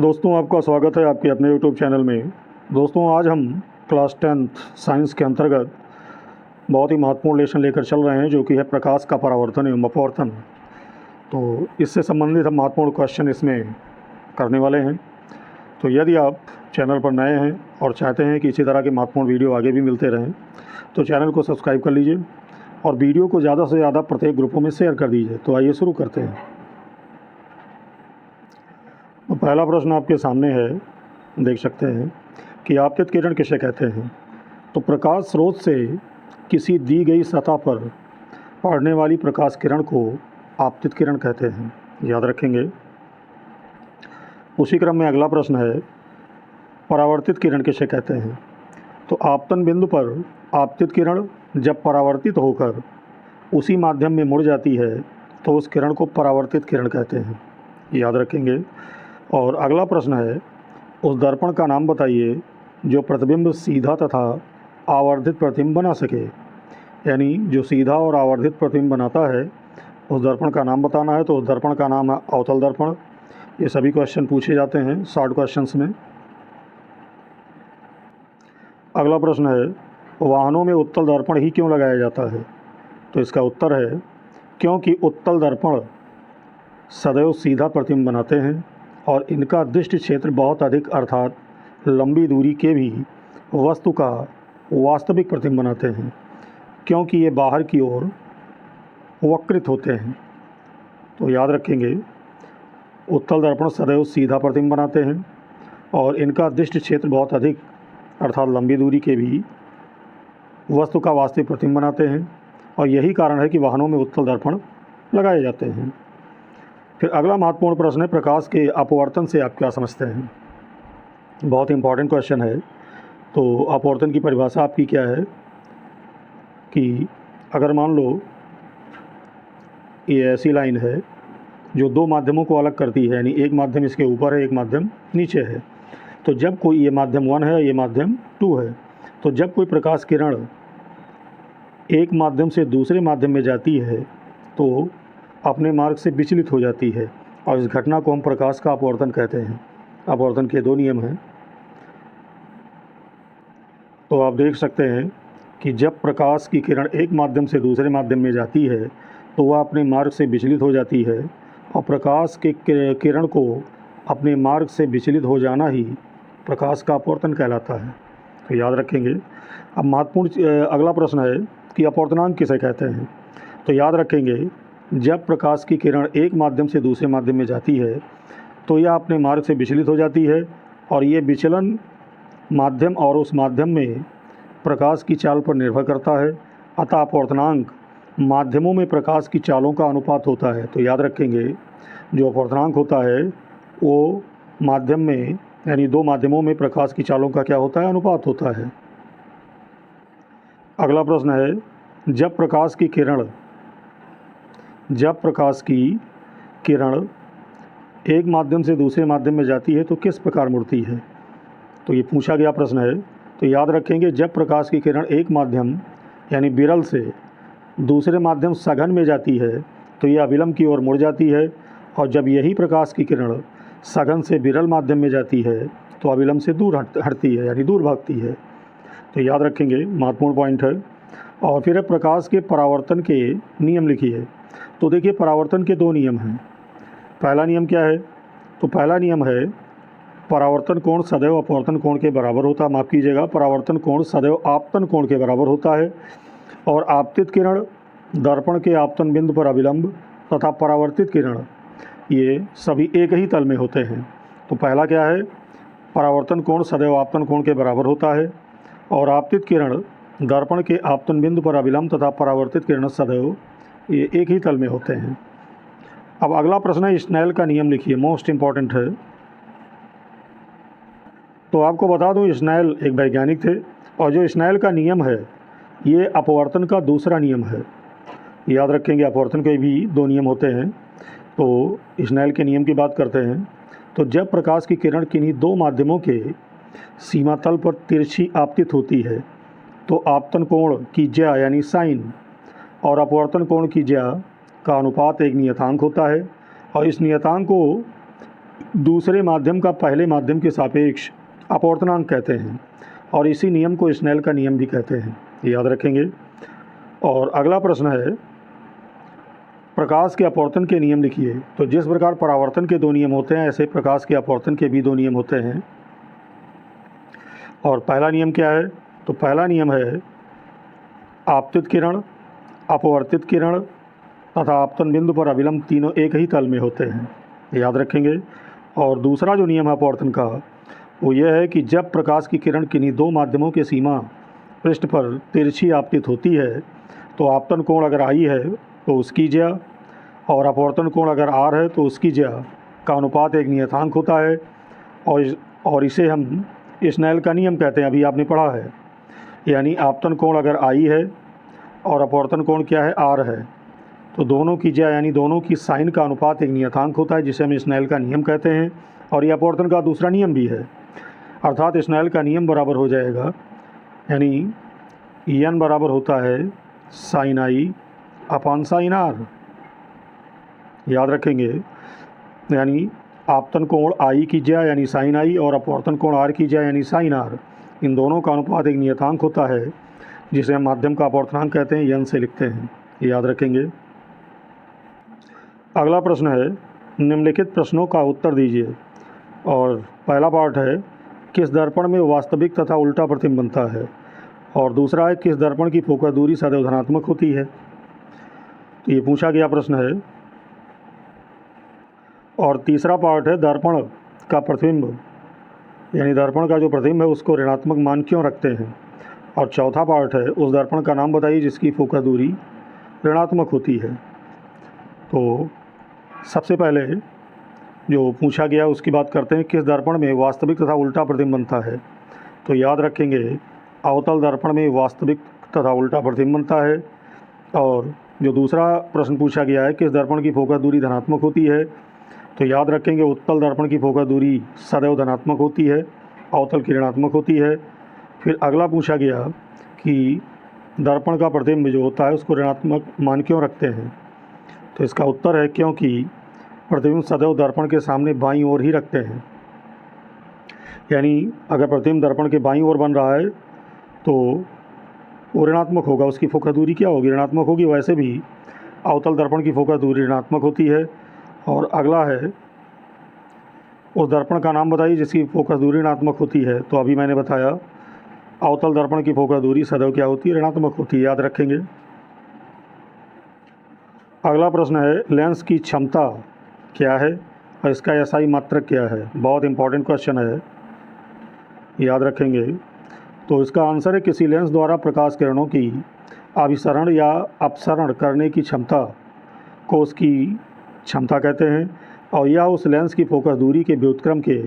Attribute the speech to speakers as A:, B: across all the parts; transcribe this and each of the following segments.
A: दोस्तों, आपका स्वागत है आपके अपने यूट्यूब चैनल में। दोस्तों, आज हम क्लास 10th साइंस के अंतर्गत बहुत ही महत्वपूर्ण लेसन लेकर चल रहे हैं, जो कि है प्रकाश का परावर्तन एवं अपवर्तन। तो इससे संबंधित हम महत्वपूर्ण क्वेश्चन इसमें करने वाले हैं। तो यदि आप चैनल पर नए हैं और चाहते हैं कि इसी तरह के महत्वपूर्ण वीडियो आगे भी मिलते रहें, तो चैनल को सब्सक्राइब कर लीजिए और वीडियो को ज़्यादा से ज़्यादा प्रत्येक ग्रुपों में शेयर कर दीजिए। तो आइए शुरू करते हैं। तो पहला प्रश्न आपके सामने है, देख सकते हैं कि आपतित किरण किसे कहते हैं। तो प्रकाश स्रोत से किसी दी गई सतह पर पड़ने वाली प्रकाश किरण को आपतित किरण कहते हैं, याद रखेंगे। उसी क्रम में अगला प्रश्न है, परावर्तित किरण किसे कहते हैं। तो आपतन बिंदु पर आपतित किरण जब परावर्तित होकर उसी माध्यम में मुड़ जाती है तो उस किरण को परावर्तित किरण कहते हैं, याद रखेंगे। और अगला प्रश्न है, उस दर्पण का नाम बताइए जो प्रतिबिंब सीधा तथा आवर्धित प्रतिबिंब बना सके। यानी जो सीधा और आवर्धित प्रतिबिंब बनाता है उस दर्पण का नाम बताना है। तो उस दर्पण का नाम है अवतल दर्पण। ये सभी क्वेश्चन पूछे जाते हैं शॉर्ट क्वेश्चंस में। अगला प्रश्न है, वाहनों में उत्तल दर्पण ही क्यों लगाया जाता है। तो इसका उत्तर है, क्योंकि उत्तल दर्पण सदैव सीधा प्रतिबिंब बनाते हैं और इनका दृष्टि क्षेत्र बहुत अधिक अर्थात लंबी दूरी के भी वस्तु का वास्तविक प्रतिबिंब बनाते हैं, क्योंकि ये बाहर की ओर वक्रित होते हैं। तो याद रखेंगे, उत्तल दर्पण सदैव सीधा प्रतिबिंब बनाते हैं और इनका दृष्टि क्षेत्र बहुत अधिक अर्थात लंबी दूरी के भी वस्तु का वास्तविक प्रतिबिंब बनाते हैं और यही कारण है कि वाहनों में उत्तल दर्पण लगाए जाते हैं। फिर अगला महत्वपूर्ण प्रश्न है, प्रकाश के अपवर्तन से आप क्या समझते हैं। बहुत इंपॉर्टेंट क्वेश्चन है। तो अपवर्तन की परिभाषा आपकी क्या है कि अगर मान लो ये ऐसी लाइन है जो दो माध्यमों को अलग करती है, यानी एक माध्यम इसके ऊपर है, एक माध्यम नीचे है। तो जब कोई ये माध्यम 1 है, ये माध्यम 2 है, तो जब कोई प्रकाश किरण एक माध्यम से दूसरे माध्यम में जाती है तो अपने मार्ग से विचलित हो जाती है और इस घटना को हम प्रकाश का अपवर्तन कहते हैं। अपवर्तन के दो नियम हैं। तो आप देख सकते हैं कि जब प्रकाश की किरण एक माध्यम से दूसरे माध्यम में जाती है तो वह अपने मार्ग से विचलित हो जाती है और प्रकाश के किरण को अपने मार्ग से विचलित हो जाना ही प्रकाश का अपवर्तन कहलाता है। तो याद रखेंगे। अब महत्वपूर्ण अगला प्रश्न है कि अपवर्तनांक किसे कहते हैं। तो याद रखेंगे, जब प्रकाश की किरण एक माध्यम से दूसरे माध्यम में जाती है तो यह अपने मार्ग से विचलित हो जाती है और ये विचलन माध्यम और उस माध्यम में प्रकाश की चाल पर निर्भर करता है। अतः अपवर्तनांक माध्यमों में प्रकाश की चालों का अनुपात होता है। तो याद रखेंगे, जो अपवर्तनांक होता है वो माध्यम में यानी दो माध्यमों में प्रकाश की चालों का क्या होता है, अनुपात होता है। अगला प्रश्न है, जब प्रकाश की किरण एक माध्यम से दूसरे माध्यम में जाती है तो किस प्रकार मुड़ती है। तो ये पूछा गया प्रश्न है। तो याद रखेंगे, जब प्रकाश की किरण एक माध्यम यानी विरल से दूसरे माध्यम सघन में जाती है तो ये अविलंब की ओर मुड़ जाती है और जब यही प्रकाश की किरण सघन से विरल माध्यम में जाती है तो अविलंब से दूर हटती है यानी दूर भागती है। तो याद रखेंगे, महत्वपूर्ण पॉइंट है। और फिर प्रकाश के परावर्तन के नियम लिखिए। तो देखिए, परावर्तन के दो नियम हैं। पहला नियम क्या है। तो पहला नियम है, परावर्तन कोण सदैव अपवर्तन कोण के बराबर होता है। माफ़ कीजिएगा, परावर्तन कोण सदैव आपतन कोण के बराबर होता है और आपतित किरण दर्पण के आपतन बिंदु पर अविलंब तथा परावर्तित किरण ये सभी एक ही तल में होते हैं। तो पहला क्या है, परावर्तन कोण सदैव आपतन कोण के बराबर होता है और आपतित किरण दर्पण के आपतन बिंदु पर अविलंब तथा परावर्तित किरण सदैव ये एक ही तल में होते हैं। अब अगला प्रश्न है, स्नेल का नियम लिखिए। मोस्ट इम्पॉर्टेंट है। तो आपको बता दूं, स्नेल एक वैज्ञानिक थे और जो स्नेल का नियम है ये अपवर्तन का दूसरा नियम है। याद रखेंगे, अपवर्तन के भी दो नियम होते हैं। तो स्नेल के नियम की बात करते हैं। तो जब प्रकाश की किरण किन्हीं दो माध्यमों के सीमा तल पर तिरछी आपतित होती है तो आपतन कोण की ज्या यानी साइन और अपवर्तन कोण की ज्या का अनुपात एक नियतांक होता है और इस नियतांक को दूसरे माध्यम का पहले माध्यम के सापेक्ष अपवर्तनांक कहते हैं और इसी नियम को स्नेल का नियम भी कहते हैं, याद रखेंगे। और अगला प्रश्न है, प्रकाश के अपवर्तन के नियम लिखिए। तो जिस प्रकार परावर्तन के 2 नियम होते हैं, ऐसे प्रकाश के अपवर्तन के भी 2 नियम होते हैं। और पहला नियम क्या है? तो पहला नियम है आपतित किरण, अपवर्तित किरण तथा आपतन बिंदु पर अभिलंब तीनों एक ही तल में होते हैं, याद रखेंगे। और दूसरा जो नियम है अपवर्तन का, वो यह है कि जब प्रकाश की किरण किन्हीं 2 माध्यमों के सीमा पृष्ठ पर तिरछी आपतित होती है तो आपतन कोण अगर आई है तो उसकी ज्या और अपवर्तन कोण अगर आर है तो उसकी ज्या का अनुपात एक नियतांक होता है और इसे हम स्नेल का नियम कहते हैं, अभी आपने पढ़ा है। यानी आपतन कोण अगर आई है और अपवर्तन कोण क्या है, आर है, तो दोनों की ज्या यानी दोनों की साइन का अनुपात एक नियतांक होता है, जिसे हम स्नेल का नियम कहते हैं। और यह अपवर्तन का दूसरा नियम भी है, अर्थात स्नेल का नियम बराबर हो जाएगा, यानी एन बराबर होता है sine i upon sine r, याद रखेंगे। यानी आपतन कोण आई की ज्या यानी साइन आई और अपवर्तन कोण आर की ज्या यानी साइन आर, इन दोनों का अनुपात एक नियतांक होता है, जिसे हम माध्यम का अपवर्तनांक कहते हैं, एन से लिखते हैं, याद रखेंगे। अगला प्रश्न है, निम्नलिखित प्रश्नों का उत्तर दीजिए। और पहला पार्ट है, किस दर्पण में वास्तविक तथा उल्टा प्रतिबिंब बनता है। और दूसरा है, किस दर्पण की फोकस दूरी सदैव धनात्मक होती है। तो ये पूछा गया प्रश्न है। और तीसरा पार्ट है, दर्पण का प्रतिबिंब यानी दर्पण का जो प्रतिबिंब है उसको ऋणात्मक मान क्यों रखते हैं। और चौथा पार्ट है, उस दर्पण का नाम बताइए जिसकी फोकस दूरी ऋणात्मक होती है। तो सबसे पहले जो पूछा गया उसकी बात करते हैं, किस दर्पण में वास्तविक तथा उल्टा प्रतिबिंब बनता है। तो याद रखेंगे, अवतल दर्पण में वास्तविक तथा उल्टा प्रतिबिंब बनता है। और जो दूसरा प्रश्न पूछा गया है, किस दर्पण की फोकस दूरी धनात्मक होती है, तो याद रखेंगे उत्तल दर्पण की फोकस दूरी सदैव धनात्मक होती है, अवतल की ऋणात्मक होती है। फिर अगला पूछा गया कि दर्पण का प्रतिबिंब जो होता है उसको ऋणात्मक मान क्यों रखते हैं। तो इसका उत्तर है, क्योंकि प्रतिबिंब सदैव दर्पण के सामने बाईं ओर ही रखते हैं। यानी अगर प्रतिबिंब दर्पण के बाईं ओर बन रहा है तो वो ऋणात्मक होगा, उसकी फोकस दूरी क्या होगी, ऋणात्मक होगी। वैसे भी अवतल दर्पण की फोकस दूरी ऋणात्मक होती है। और अगला है, उस दर्पण का नाम बताइए जिसकी फोकस दूरी ऋणात्मक होती है। तो अभी मैंने बताया, अवतल दर्पण की फोकस दूरी सदैव क्या होती है, ऋणात्मक होती है, याद रखेंगे। अगला प्रश्न है, लेंस की क्षमता क्या है और इसका एसआई मात्रक क्या है। बहुत इंपॉर्टेंट क्वेश्चन है, याद रखेंगे। तो इसका आंसर है, किसी लेंस द्वारा प्रकाश किरणों की अभिसरण या अपसरण करने की क्षमता को उसकी क्षमता कहते हैं और यह उस लेंस की फोकस दूरी के व्युत्क्रम के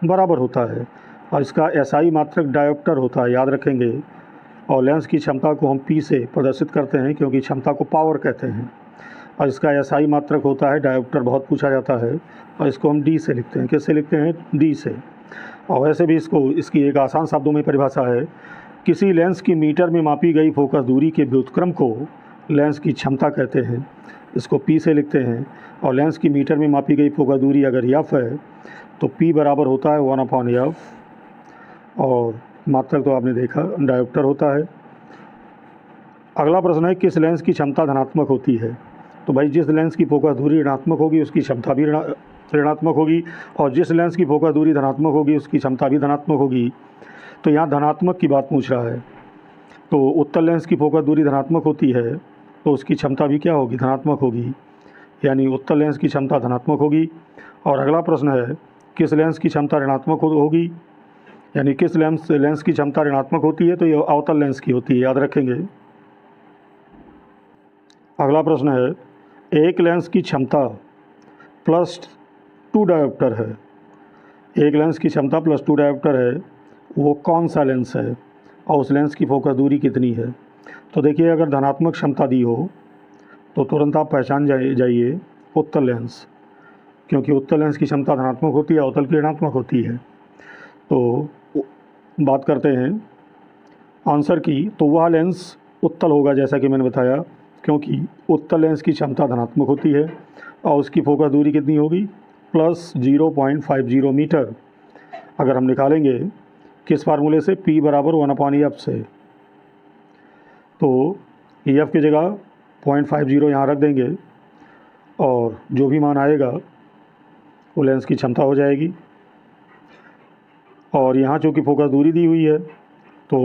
A: बराबर होता है। और इसका एसआई मात्रक डायोप्टर होता है, याद रखेंगे। और लेंस की क्षमता को हम पी से प्रदर्शित करते हैं क्योंकि क्षमता को पावर कहते हैं। और इसका एसआई मात्रक होता है डायोप्टर, बहुत पूछा जाता है। और इसको हम डी से लिखते हैं, किससे लिखते हैं, डी से। और वैसे भी इसकी एक आसान शब्दों में परिभाषा है, किसी लेंस की मीटर में मापी गई फोकस दूरी के व्युत्क्रम को लेंस की क्षमता कहते हैं, इसको पी से लिखते हैं। और लेंस की मीटर में मापी गई फोकस दूरी अगर एफ है तो पी बराबर होता है 1/f। और मात्रक तो आपने देखा डायोप्टर होता है। अगला प्रश्न है, किस लेंस की क्षमता धनात्मक होती है। तो भाई जिस लेंस की फोकस दूरी ऋणात्मक होगी उसकी क्षमता भी ऋणात्मक होगी, और जिस लेंस की फोकस दूरी धनात्मक होगी उसकी क्षमता भी धनात्मक होगी। तो यहाँ धनात्मक की बात पूछ रहा है, तो उत्तल लेंस की फोकस दूरी धनात्मक होती है तो उसकी क्षमता भी क्या होगी, धनात्मक होगी। यानी उत्तल लेंस की क्षमता धनात्मक होगी। और अगला प्रश्न है, किस लेंस की क्षमता ऋणात्मक होगी, यानी किस लेंस की क्षमता ऋणात्मक होती है, तो ये अवतल लेंस की होती है, याद रखेंगे। अगला प्रश्न है, एक लेंस की क्षमता +2 डायोप्टर है। एक लेंस की क्षमता +2 डायोप्टर है, वो कौन सा लेंस है और उस लेंस की फोकस दूरी कितनी है। तो देखिए, अगर धनात्मक क्षमता दी हो तो तुरंत आप पहचान जाइए उत्तल लेंस, क्योंकि उत्तल लेंस की क्षमता धनात्मक होती है, अवतल की ऋणात्मक होती है। तो बात करते हैं आंसर की, तो वह लेंस उत्तल होगा जैसा कि मैंने बताया, क्योंकि उत्तल लेंस की क्षमता धनात्मक होती है और उसकी फोकस दूरी कितनी होगी, प्लस 0.50 मीटर अगर हम निकालेंगे किस फार्मूले से, P बराबर 1/F से, तो EF की जगह 0.50 यहाँ रख देंगे और जो भी मान आएगा वो लेंस की क्षमता हो जाएगी। और यहाँ चूँकि फोकस दूरी दी हुई है तो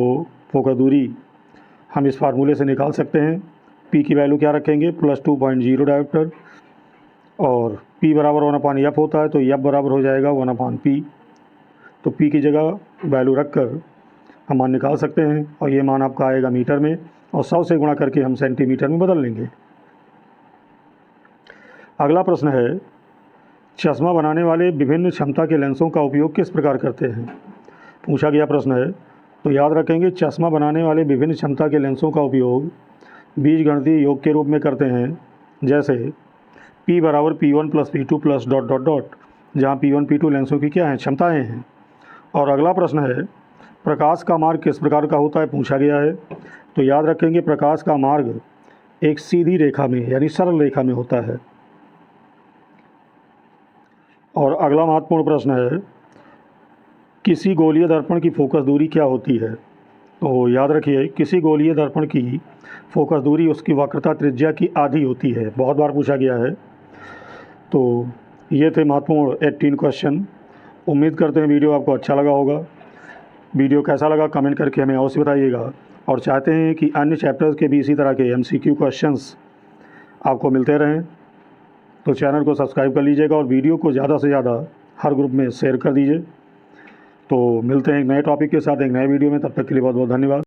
A: फोकस दूरी हम इस फार्मूले से निकाल सकते हैं। P की वैल्यू क्या रखेंगे, प्लस 2.0 डायोप्टर, और P बराबर 1/F होता है तो F बराबर हो जाएगा 1/P। तो P की जगह वैल्यू रख कर हम मान निकाल सकते हैं और ये मान आपका आएगा मीटर में, और 100 से गुणा करके हम सेंटीमीटर में बदल लेंगे। अगला प्रश्न है, चश्मा बनाने वाले विभिन्न क्षमता के लेंसों का उपयोग किस प्रकार करते हैं। पूछा गया प्रश्न है, तो याद रखेंगे चश्मा बनाने वाले विभिन्न क्षमता के लेंसों का उपयोग बीजगणितीय योग के रूप में करते हैं, जैसे P बराबर P1 plus P2 plus dot dot dot, जहाँ P1 P2 लेंसों की क्या हैं, क्षमताएँ हैं। और अगला प्रश्न है, प्रकाश का मार्ग किस प्रकार का होता है, पूछा गया है। तो याद रखेंगे प्रकाश का मार्ग एक सीधी रेखा में यानी सरल रेखा में होता है। और अगला महत्वपूर्ण प्रश्न है, किसी गोलीय दर्पण की फोकस दूरी क्या होती है। तो याद रखिए किसी गोलीय दर्पण की फोकस दूरी उसकी वक्रता त्रिज्या की आधी होती है, बहुत बार पूछा गया है। तो ये थे महत्वपूर्ण 18 क्वेश्चन। उम्मीद करते हैं वीडियो आपको अच्छा लगा होगा। वीडियो कैसा लगा कमेंट करके हमें अवश्य बताइएगा, और चाहते हैं कि अन्य चैप्टर्स के भी इसी तरह के MCQ क्वेश्चंस आपको मिलते रहें तो चैनल को सब्सक्राइब कर लीजिएगा और वीडियो को ज़्यादा से ज़्यादा हर ग्रुप में शेयर कर दीजिए। तो मिलते हैं एक नए टॉपिक के साथ एक नए वीडियो में, तब तक के लिए बहुत बहुत धन्यवाद।